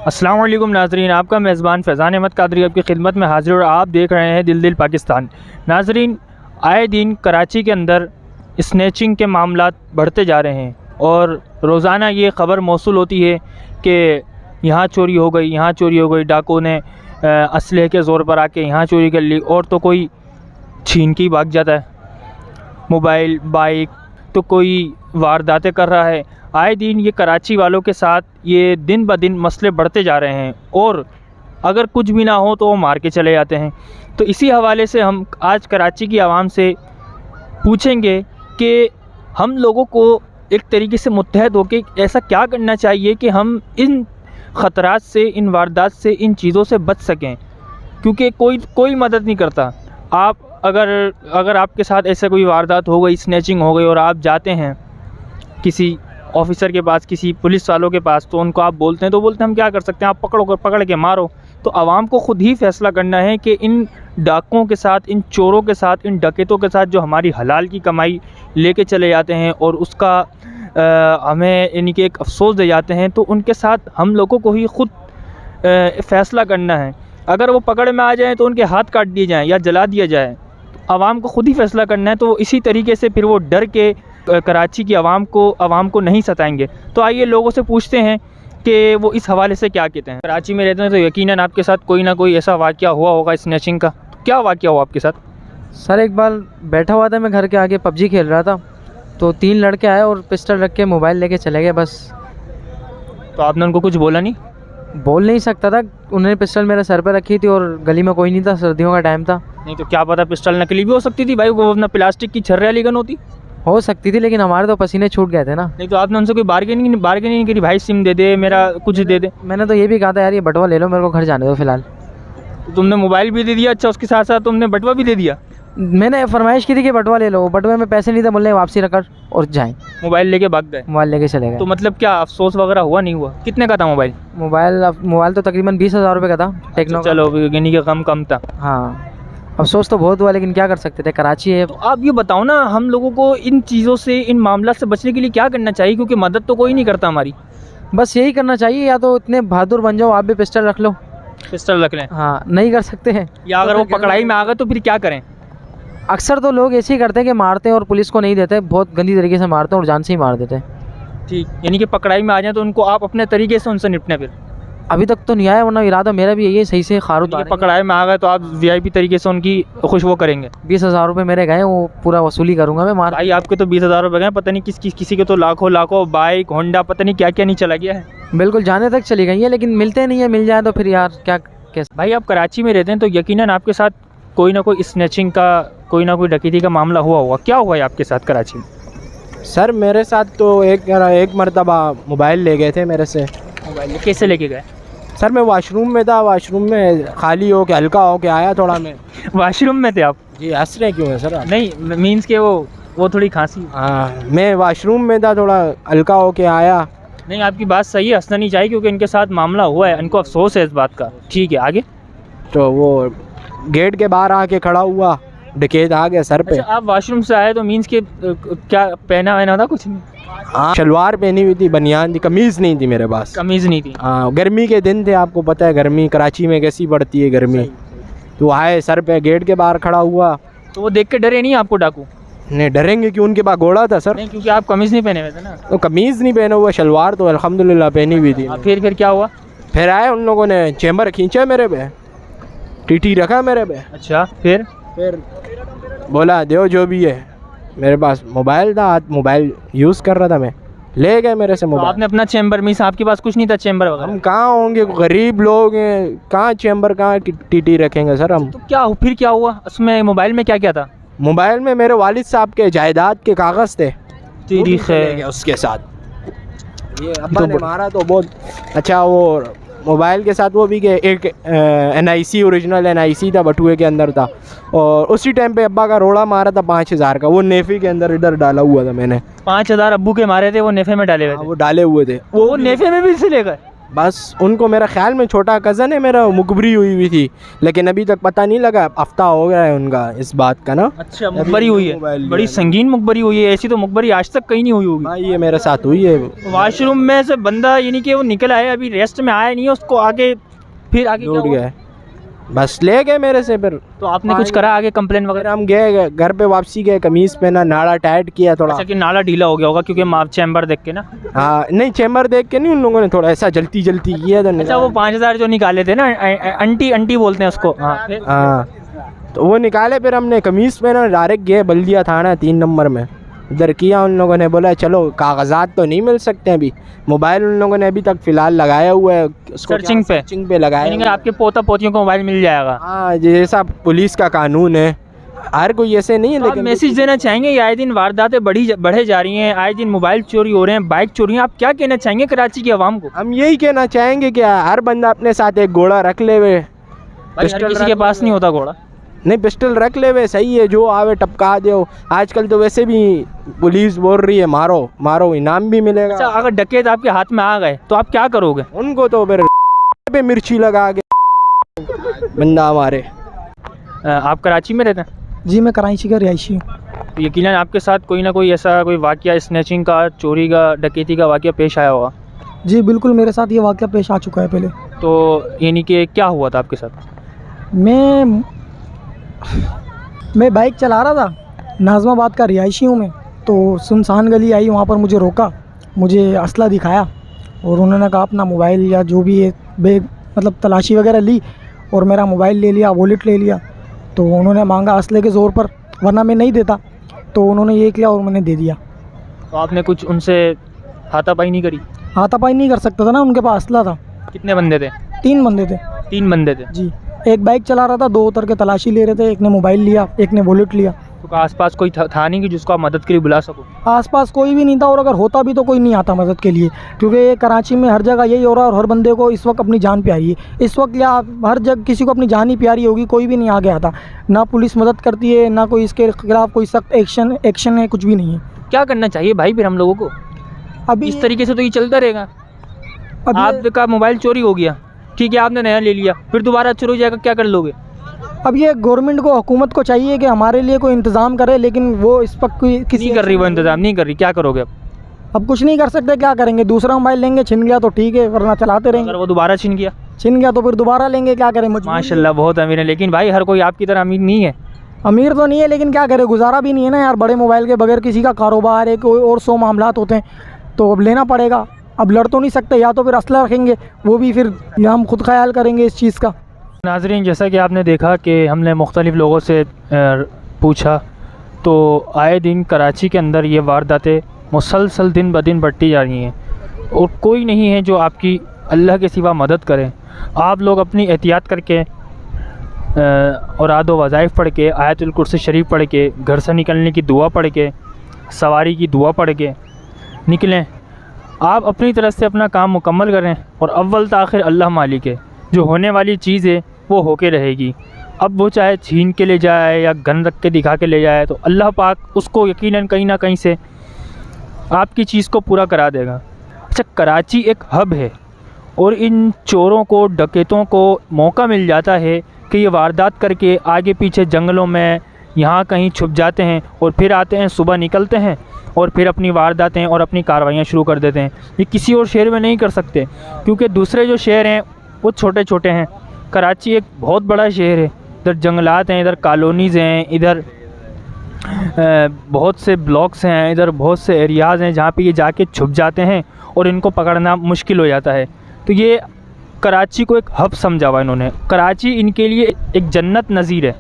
अस्सलाम वालेकुम नाजरीन, आपका मेज़बान फैज़ान अहमद कादरी आपकी खिदमत में हाज़िर और आप देख रहे हैं दिल दिल पाकिस्तान। नाजरीन, आए दिन कराची के अंदर स्नैचिंग के मामलात बढ़ते जा रहे हैं और रोज़ाना ये ख़बर मौसूल होती है कि यहाँ चोरी हो गई, यहाँ चोरी हो गई, डाकुओं ने असलहे के ज़ोर पर आके यहाँ चोरी कर ली और तो कोई छीन के ही भाग जाता है, मोबाइल बाइक, तो कोई वारदातें कर रहा है। आए दिन ये कराची वालों के साथ ये दिन ब दिन मसले बढ़ते जा रहे हैं और अगर कुछ भी ना हो तो वो मार के चले जाते हैं। तो इसी हवाले से हम आज कराची की आवाम से पूछेंगे कि हम लोगों को एक तरीके से मुत्तहद होकर ऐसा क्या करना चाहिए कि हम इन ख़तरात से, इन वारदात से, इन चीज़ों से बच सकें, क्योंकि कोई मदद नहीं करता। आप अगर आपके साथ ऐसा कोई वारदात हो गई, स्नैचिंग हो गई और आप जाते हैं किसी ऑफ़िसर के पास, किसी पुलिस वालों के पास, तो उनको आप बोलते हैं, तो बोलते हैं हम क्या कर सकते हैं, आप पकड़ के मारो। तो आवाम को ख़ुद ही फ़ैसला करना है कि इन डाकुओं के साथ, इन चोरों के साथ, इन डकैतों के साथ जो हमारी हलाल की कमाई लेके चले जाते हैं और उसका हमें यानी कि एक अफसोस दे जाते हैं, तो उनके साथ हम लोगों को ही ख़ुद फ़ैसला करना है। अगर वो पकड़ में आ जाएँ तो उनके हाथ काट दिए जाएँ या जला दिया जाए, तो आवाम को ख़ुद ही फ़ैसला करना है। तो इसी तरीके से फिर वो डर के कराची की आवाम को नहीं सताएंगे। तो आइए लोगों से पूछते हैं कि वो इस हवाले से क्या कहते हैं। कराची में रहते हैं तो यकीनन आपके साथ कोई ना कोई ऐसा वाक़या हुआ होगा स्नैचिंग का। क्या वाक़या हुआ आपके साथ? सर, एक बार बैठा हुआ था मैं घर के आगे, पबजी खेल रहा था, तो 3 लड़के आए और पिस्टल रख के मोबाइल लेके चले गए बस। तो आपने उनको कुछ बोला नहीं? बोल नहीं सकता था, उन्होंने पिस्टल मेरे सर पर रखी थी और गली में कोई नहीं था, सर्दियों का टाइम था। नहीं तो क्या पता पिस्टल नकली भी हो सकती थी भाई, वो अपना प्लास्टिक की छर्रे वाली गन होती। हो सकती थी, लेकिन हमारे तो पसीने छूट गए थे ना। नहीं तो आपने उनसे कोई बार्गेनिंग नहीं करी, भाई सिम दे दे, मेरा कुछ दे दे? मैंने तो ये भी कहा था यार ये बटवा ले लो, मेरे को घर जाने दो फ़िलहाल। तो तुमने मोबाइल भी दे दिया, अच्छा उसके साथ साथ तुमने बटवा भी दे दिया? मैंने फरमाइश की थी कि बटवा ले लो, बटवे में पैसे नहीं थे, बोले वापसी रख और जाएँ। मोबाइल लेके भाग गए? मोबाइल लेके चले गए। तो मतलब क्या अफसोस वगैरह हुआ नहीं हुआ? कितने का था मोबाइल? मोबाइल तो तकरीबन 20,000 रुपये का था, टेक्नो। चलो यानी कि कम था। हाँ, अफसोस तो बहुत हुआ, लेकिन क्या कर सकते थे, कराची है। तो आप ये बताओ ना, हम लोगों को इन चीज़ों से, इन मामला से बचने के लिए क्या करना चाहिए, क्योंकि मदद तो कोई नहीं करता हमारी। बस यही करना चाहिए, या तो इतने बहादुर बन जाओ आप भी पिस्टल रख लो। पिस्टल रख लें? हाँ, नहीं कर सकते हैं। या अगर वो पकड़ाई में आ गए तो फिर क्या करें? अक्सर तो लोग ऐसे ही करते हैं कि मारते हैं और पुलिस को नहीं देते, बहुत गंदी तरीके से मारते हैं और जान से ही मार देते हैं। ठीक, यानी कि पकड़ाई में आ जाए तो उनको आप अपने तरीके से उनसे निपटें। फिर अभी तक तो नहीं आया, वरना इरादा मेरा भी यही है, सही से खारूद। पकड़ाई में आ गए तो आप वीआईपी तरीके से उनकी खुश वो करेंगे। 20,000 रुपये मेरे गए, वो पूरा वसूली करूँगा मैं। मार भाई आपके तो 20,000 रुपये गए, पता नहीं किसी के तो लाखों बाइक, होंडा, पता नहीं क्या क्या नहीं चला गया है। बिल्कुल जाने तक चली गई है, लेकिन मिलते नहीं है। मिल जाए तो फिर यार क्या कैसे। भाई आप कराची में रहते हैं तो यकीनन आपके साथ कोई ना कोई स्नैचिंग का, कोई ना कोई डकैती का मामला हुआ होगा। क्या हुआ है आपके साथ कराची में? सर मेरे साथ तो एक मरतबा मोबाइल ले गए थे मेरे से। मोबाइल कैसे लेके गए? सर मैं वॉशरूम में था, वॉशरूम में खाली हो के हल्का हो के आया थोड़ा मैं। वॉशरूम में थे आप? जी, हंस रहे क्यों है सर आप? नहीं मीन्स के वो थोड़ी खांसी। हाँ, मैं वॉशरूम में था, थोड़ा हल्का हो के आया। नहीं आपकी बात सही है, हंसना नहीं चाहिए क्योंकि इनके साथ मामला हुआ है, इनको अफसोस है इस बात का। ठीक है, आगे? तो वो गेट के बाहर आके खड़ा हुआ, डकैत आ गया सर पे। अच्छा, आप वॉशरूम से आए तो मीन्स के क्या पहना वहना था? कुछ नहीं? हाँ, शलवार पहनी हुई थी, बनियान थी, कमीज़ नहीं थी मेरे पास। कमीज़ नहीं थी? हाँ, गर्मी के दिन थे, आपको पता है गर्मी कराची में कैसी पड़ती है गर्मी। तो आए सर पे, गेट के बाहर खड़ा हुआ। तो वो देख के डरे नहीं आपको डाकू? नहीं डरेंगे क्यों, उनके पास घोड़ा था सर। नहीं, क्योंकि आप कमीज़ नहीं पहने हुए थे ना। तो कमीज़ नहीं पहना हुआ, शलवार तो अल्हम्दुलिल्लाह पहनी हुई थी। फिर क्या हुआ? फिर आए उन लोगों ने, चैम्बर खींचा मेरे पे, टीटी रखा मेरे पे। अच्छा, फिर बोला दो जो भी है। मेरे पास मोबाइल था, मोबाइल यूज़ कर रहा था मैं, ले गए मेरे से मोबाइल। तो आपने अपना चैम्बर, मीन्स आपके पास कुछ नहीं था चैम्बर वगैरह? हम कहाँ होंगे, गरीब लोग हैं, कहाँ चैम्बर, कहाँ टीटी रखेंगे सर हम। तो फिर क्या हुआ उसमें? मोबाइल में क्या था? मोबाइल में मेरे वालिद साहब के जायदाद के कागज़ थे, तेरी खैर। उसके साथ ये अब्बा ने मारा तो बहुत अच्छा। वो मोबाइल के साथ वो भी के एक NIC, ओरिजिनल NIC था, बटुए के अंदर था। और उसी टाइम पे अब्बा का रोड़ा मारा था 5,000 का, वो नेफी के अंदर इधर डाला हुआ था मैंने। 5,000 अब्बू के मारे थे, वो नेफे में डाले हुए थे? वो डाले हुए थे। वो नेफे में भी से ले गए? बस उनको मेरा ख्याल में छोटा कज़न है मेरा, मुखबरी हुई थी, लेकिन अभी तक पता नहीं लगा, हफ्ता हो गया है उनका इस बात का ना। अच्छा, मुखबरी हुई है, बड़ी संगीन मुखबरी हुई है, ऐसी तो मुखबरी आज तक कहीं नहीं हुई होगी। हाँ ये मेरे साथ हुई है। वॉशरूम में से बंदा यानी कि वो निकल आया, अभी रेस्ट में आया नहीं है, उसको आगे फिर आगे क्या लूट हुआ? गए, बस ले गए मेरे से। फिर तो आपने कुछ करा आगे, कंप्लेन फिर वगैरह? हम गए घर पे, वापसी गए, कमीज़ पहना, नाड़ा टाइट किया थोड़ा। अच्छा कि नाला ढीला हो गया होगा क्योंकि माप चैम्बर देख के ना। हाँ नहीं, चैम्बर देख के नहीं, उन लोगों ने थोड़ा ऐसा जल्दी जल्दी किया था। अच्छा, वो 5,000 जो निकाले थे ना, अंटी अंटी बोलते हैं उसको। हाँ फिर? हाँ तो वो निकाले, फिर हमने कमीज़ पहना, डायरेक्ट गए बल्दिया थाना 3 नंबर में, इधर किया। उन लोगों ने बोला चलो कागजात तो नहीं मिल सकते अभी, मोबाइल उन लोगों ने अभी तक फ़िलहाल लगाया हुआ है, सर्चिंग पे लगाया यानी कि आपके पोता पोतियों को मोबाइल मिल जाएगा। हाँ जैसा पुलिस का कानून है, हर कोई ऐसे नहीं है। तो आप लेकिन मैसेज देना चाहेंगे, ये आए दिन वारदातें बढ़े जा रही हैं, आए दिन मोबाइल चोरी हो रहे हैं, बाइक चोरी हैं, आप क्या कहना चाहेंगे कराची की आवाम को? हम यही कहना चाहेंगे कि हर बंदा अपने साथ एक घोड़ा रख ले वे, भाई हर किसी के पास नहीं होता घोड़ा। नहीं पिस्टल रख ले वे, सही है, जो आवे टपका दो। आजकल तो वैसे भी पुलिस बोल रही है मारो मारो, इनाम भी मिलेगा। अच्छा, अगर डकैत आपके हाथ में आ गए तो आप क्या करोगे? उनको तो फिर पे मिर्ची लगा के बंदा मारे। आप कराची में रहते हैं? जी मैं कराची का रिहायशी हूँ। तो यकीनन आपके साथ कोई ना कोई ऐसा कोई वाक़या, स्नैचिंग का, चोरी का, डकैती का वाक़या पेश आया होगा। जी बिल्कुल, मेरे साथ ये वाक़या पेश आ चुका है पहले। तो यानी कि क्या हुआ था आपके साथ? मैं बाइक चला रहा था, नाज़माबाद का रिहायशी हूँ मैं, तो सुनसान गली आई, वहाँ पर मुझे रोका, मुझे असला दिखाया और उन्होंने कहा अपना मोबाइल या जो भी है बैग, मतलब तलाशी वगैरह ली और मेरा मोबाइल ले लिया, वॉलेट ले लिया। तो उन्होंने मांगा असले के ज़ोर पर, वरना मैं नहीं देता, तो उन्होंने ये किया और मैंने दे दिया। तो आपने कुछ उनसे हाथापाई नहीं करी? हाथापाई नहीं कर सकता था ना, उनके पास असला था। कितने बंदे थे? 3 बंदे थे। 3 बंदे थे। जी, एक बाइक चला रहा था, 2 उतर के तलाशी ले रहे थे, एक ने मोबाइल लिया, एक ने वॉलेट लिया। तो आसपास कोई था नहीं कि जिसको आप मदद के लिए बुला सको? आसपास कोई भी नहीं था, और अगर होता भी तो कोई नहीं आता मदद के लिए, क्योंकि ये कराची में हर जगह यही हो रहा है और हर बंदे को इस वक्त अपनी जान प्यारी है। इस वक्त या हर जगह किसी को अपनी जान ही प्यारी होगी, कोई भी नहीं आगे आता, ना पुलिस मदद करती है, ना कोई इसके खिलाफ कोई सख्त एक्शन है, कुछ भी नहीं है। क्या करना चाहिए भाई फिर हम लोगों को? अभी इस तरीके से तो ये चलता रहेगा। आपका मोबाइल चोरी हो गया, ठीक है, आपने नया ले लिया, फिर दोबारा चोरी हो जाएगा, क्या कर लोगे? अब ये गवर्नमेंट को, हुकूमत को चाहिए कि हमारे लिए कोई इंतज़ाम करे, लेकिन वो इस वक्त किसी नहीं कर रही, वो इंतज़ाम नहीं कर रही, क्या करोगे अब? अब कुछ नहीं कर सकते, क्या करेंगे? दूसरा मोबाइल लेंगे, छिन गया तो ठीक है, वरना चलाते रहेंगे। अगर वो दोबारा छिन गया? छिन गया तो फिर दोबारा लेंगे, क्या करें? माशाल्लाह बहुत अमीर है, लेकिन भाई हर कोई आपकी तरह अमीर नहीं है। अमीर तो नहीं है, लेकिन क्या करें, गुजारा भी नहीं है ना यार। बड़े मोबाइल के बगैर किसी का कारोबार है, कोई और 100 मामलात होते हैं, तो अब लेना पड़ेगा। अब लड़ तो नहीं सकते, या तो फिर असला रखेंगे, वो भी फिर या हम खुद ख्याल करेंगे इस चीज़ का। नाज़रीन, जैसा कि आपने देखा कि हमने मुख्तलिफ़ लोगों से पूछा, तो आए दिन कराची के अंदर ये वारदातें मुसलसल दिन ब दिन बढ़ती जा रही हैं और कोई नहीं है जो आपकी अल्लाह के सिवा मदद करे। आप लोग अपनी एहतियात करके और आदो वज़ाइफ़ पढ़ के, आयतुल कुर्सी शरीफ पढ़ के, घर से निकलने की दुआ पढ़ के, सवारी की दुआ पढ़ के निकलें। आप अपनी तरफ से अपना काम मुकम्मल करें और अव्वल ताखिर अल्लाह मालिक है, जो होने वाली चीज़ है वो होके रहेगी। अब वो चाहे छीन के ले जाए या गन रख के दिखा के ले जाए, तो अल्लाह पाक उसको यकीनन कहीं ना कहीं से आपकी चीज़ को पूरा करा देगा। अच्छा, कराची एक हब है और इन चोरों को, डकैतों को मौका मिल जाता है कि ये वारदात करके आगे पीछे जंगलों में यहाँ कहीं छुप जाते हैं और फिर आते हैं, सुबह निकलते हैं और फिर अपनी वारदातें और अपनी कार्रवाइयाँ शुरू कर देते हैं। ये किसी और शहर में नहीं कर सकते, क्योंकि दूसरे जो शहर हैं वो छोटे छोटे हैं। कराची एक बहुत बड़ा शहर है, इधर जंगलात हैं, इधर कॉलोनीज़ हैं, इधर बहुत से ब्लॉक्स हैं, इधर बहुत से एरियाज़ हैं जहाँ पे ये जाके छुप जाते हैं और इनको पकड़ना मुश्किल हो जाता है। तो ये कराची को एक हब समझा हुआ इन्होंने। कराची इनके लिए एक जन्नत नज़ीर है,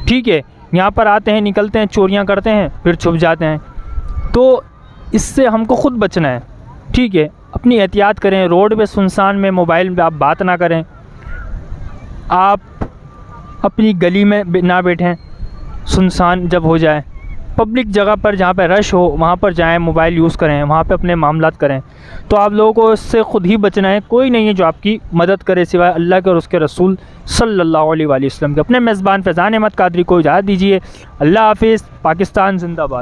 ठीक है। यहाँ पर आते हैं, निकलते हैं, चोरियाँ करते हैं, फिर छुप जाते हैं। तो इससे हमको ख़ुद बचना है, ठीक है। अपनी एहतियात करें, रोड पे सुनसान में मोबाइल पे आप बात ना करें, आप अपनी गली में ना बैठें, सुनसान जब हो जाए, पब्लिक जगह पर जहाँ पे रश हो वहाँ पर जाएं, मोबाइल यूज़ करें, वहाँ पे अपने मामलात करें। तो आप लोगों को इससे ख़ुद ही बचना है, कोई नहीं है जो आपकी मदद करे सिवाय अल्लाह के और उसके रसूल सल्लल्लाहु अलैहि वसल्लम के। अपने मेज़बान फैज़ान अहमद कादरी को इजाज़त दीजिए। अल्लाह हाफ़िज़। पाकिस्तान ज़िंदाबाद।